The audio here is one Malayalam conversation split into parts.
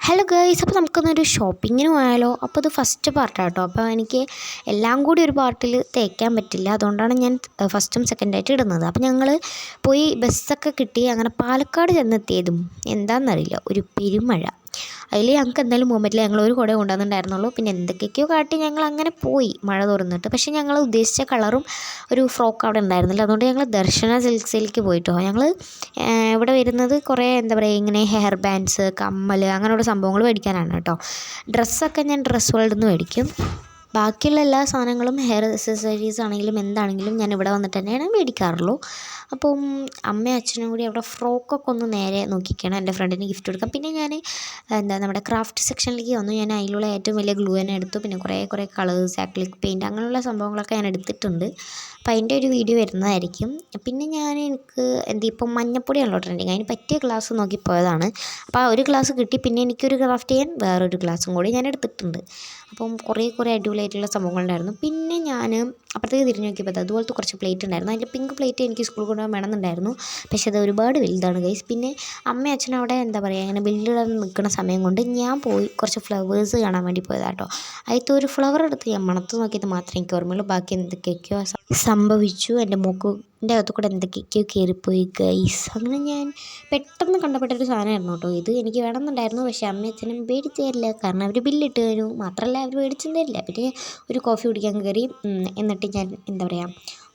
ഹലോ ഗൈസ്, അപ്പോൾ നമുക്കൊന്നൊരു ഷോപ്പിങ്ങിന് പോയാലോ? അപ്പോൾ ഇത് ഫസ്റ്റ് പാർട്ടാണ് കേട്ടോ. അപ്പോൾ എനിക്ക് എല്ലാം കൂടി ഒരു പാർട്ടിൽ തേക്കാൻ പറ്റില്ല, അതുകൊണ്ടാണ് ഞാൻ ഫസ്റ്റും സെക്കൻഡായിട്ട് ഇടുന്നത്. അപ്പോൾ ഞങ്ങൾ പോയി ബസ്സൊക്കെ കിട്ടി അങ്ങനെ പാലക്കാട് ചെന്നെത്തിയതും എന്താണെന്നറിയില്ല, ഒരു പെരുമഴ. അതിൽ ഞങ്ങൾക്ക് എന്തായാലും പോകാൻ പറ്റില്ല. ഞങ്ങൾ ഒരു കുട കൊണ്ടുവന്നിട്ടുണ്ടായിരുന്നുള്ളൂ. പിന്നെ എന്തൊക്കെയൊക്കെയോ കാട്ടി ഞങ്ങൾ അങ്ങനെ പോയി മഴ തുറന്നിട്ട്. പക്ഷേ ഞങ്ങൾ ഉദ്ദേശിച്ച കളറും ഒരു ഫ്രോക്ക് അവിടെ ഉണ്ടായിരുന്നില്ല. അതുകൊണ്ട് ഞങ്ങൾ ദർശന സിൽക്സിലേക്ക് പോയിട്ടോ. ഞങ്ങൾ ഇവിടെ വരുന്നത് കുറേ എന്താ പറയുക, ഇങ്ങനെ ഹെയർ ബാൻഡ്സ്, കമ്മൽ, അങ്ങനെയുള്ള സംഭവങ്ങൾ മേടിക്കാനാണ് കേട്ടോ. ഡ്രസ്സൊക്കെ ഞാൻ ഡ്രസ്സ് വേൾഡിൽ നിന്ന് മേടിക്കും. ബാക്കിയുള്ള എല്ലാ സാധനങ്ങളും ഹെയർ അക്സസറീസ് ആണെങ്കിലും എന്താണെങ്കിലും ഞാൻ ഇവിടെ വന്നിട്ട് തന്നെയാണ് മേടിക്കാറുള്ളൂ. അപ്പം അമ്മയും അച്ഛനും കൂടി അവിടെ ഫ്രോക്കൊക്കെ ഒന്ന് നേരെ നോക്കിക്കണം, എൻ്റെ ഫ്രണ്ടിന് ഗിഫ്റ്റ് കൊടുക്കാം. പിന്നെ ഞാൻ നമ്മുടെ ക്രാഫ്റ്റ് സെക്ഷനിലേക്ക് വന്നു. ഞാൻ അതിലുള്ള ഏറ്റവും വലിയ ഗ്ലൂ തന്നെ എടുത്തു. പിന്നെ കുറേ കളേഴ്സ്, ആക്രിലിക് പെയിൻറ്റ്, അങ്ങനെയുള്ള സംഭവങ്ങളൊക്കെ ഞാൻ എടുത്തിട്ടുണ്ട്. അപ്പം അതിൻ്റെ ഒരു വീഡിയോ വരുന്നതായിരിക്കും. പിന്നെ എനിക്ക് ഇപ്പം മഞ്ഞപ്പൊടിയാണല്ലോ ട്രെൻഡിങ്, അതിന് പറ്റിയ ഗ്ലാസ് നോക്കി പോയതാണ്. അപ്പോൾ ആ ഒരു ഗ്ലാസ് കിട്ടി. പിന്നെ എനിക്കൊരു ക്രാഫ്റ്റ് ചെയ്യാൻ വേറൊരു ഗ്ലാസും കൂടി ഞാൻ എടുത്തിട്ടുണ്ട്. അപ്പം കുറേ അടിപൊളിയായിട്ടുള്ള സംഭവങ്ങളുണ്ടായിരുന്നു. പിന്നെ ഞാൻ അപ്പുറത്തേക്ക് തിരിഞ്ഞ് നോക്കിയപ്പോൾ അതുപോലത്തെ കുറച്ച് പ്ലേറ്റ് ഉണ്ടായിരുന്നു. അതിൻ്റെ പിങ്ക് പ്ലേറ്റ് എനിക്ക് സ്കൂളിൽ കൊണ്ടുപോകാൻ വേണമെന്നുണ്ടായിരുന്നു, പക്ഷേ അത് ഒരുപാട് വലുതാണ് ഗൈസ്. പിന്നെ അമ്മയും അച്ഛനും അവിടെ എന്താ പറയുക, ഇങ്ങനെ ബില്ലിടാൻ നിൽക്കുന്ന സമയം കൊണ്ട് ഞാൻ പോയി കുറച്ച് ഫ്ലവേഴ്സ് കാണാൻ വേണ്ടി പോയതാട്ടോ. അതിലത്തെ ഒരു ഫ്ലവർ എടുത്ത് ഞാൻ മണത്ത് നോക്കിയത് മാത്രമേ എനിക്ക് ഓർമ്മയുള്ളൂ. ബാക്കി എന്തൊക്കെയൊക്കെയോ സംഭവിച്ചു. എൻ്റെ മൂക്കിൻ്റെ അകത്ത് കൂടെ എന്തൊക്കെയൊക്കെയോ കയറിപ്പോയി ഗൈസ്. അങ്ങനെ ഞാൻ പെട്ടെന്ന് കണ്ടപ്പെട്ടൊരു സാധനമായിരുന്നു കേട്ടോ ഇത്. എനിക്ക് വേണമെന്നുണ്ടായിരുന്നു, പക്ഷേ അമ്മയും അച്ഛനും മേടിച്ച് തരില്ല, കാരണം അവർ ബില്ലിട്ട് തരും. മാത്രമല്ല അവർ മേടിച്ചും തരില്ല. പിന്നെ ഒരു കോഫി കുടിക്കാൻ കയറി. എന്നിട്ട് ഞാൻ എന്താ പറയുക,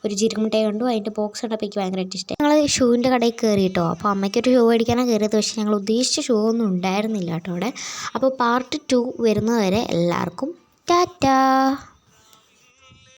ഒരു ജീരകമിഠായി കണ്ടു. അതിൻ്റെ ബോക്സ് കണ്ടപ്പോൾ എനിക്ക് ഭയങ്കരമായിട്ട് ഇഷ്ടമായി. ഞങ്ങൾ ഷൂവിൻ്റെ കടയിൽ കയറി കേട്ടോ. അപ്പോൾ അമ്മയ്ക്കൊരു ഷൂ മേടിക്കാനാണ് കയറിയത്, പക്ഷേ ഞങ്ങൾ ഉദ്ദേശിച്ച ഷൂ ഒന്നും ഉണ്ടായിരുന്നില്ല കേട്ടോ അവിടെ. അപ്പോൾ പാർട്ട് 2 വരുന്നതുവരെ എല്ലാവർക്കും ടാറ്റാ.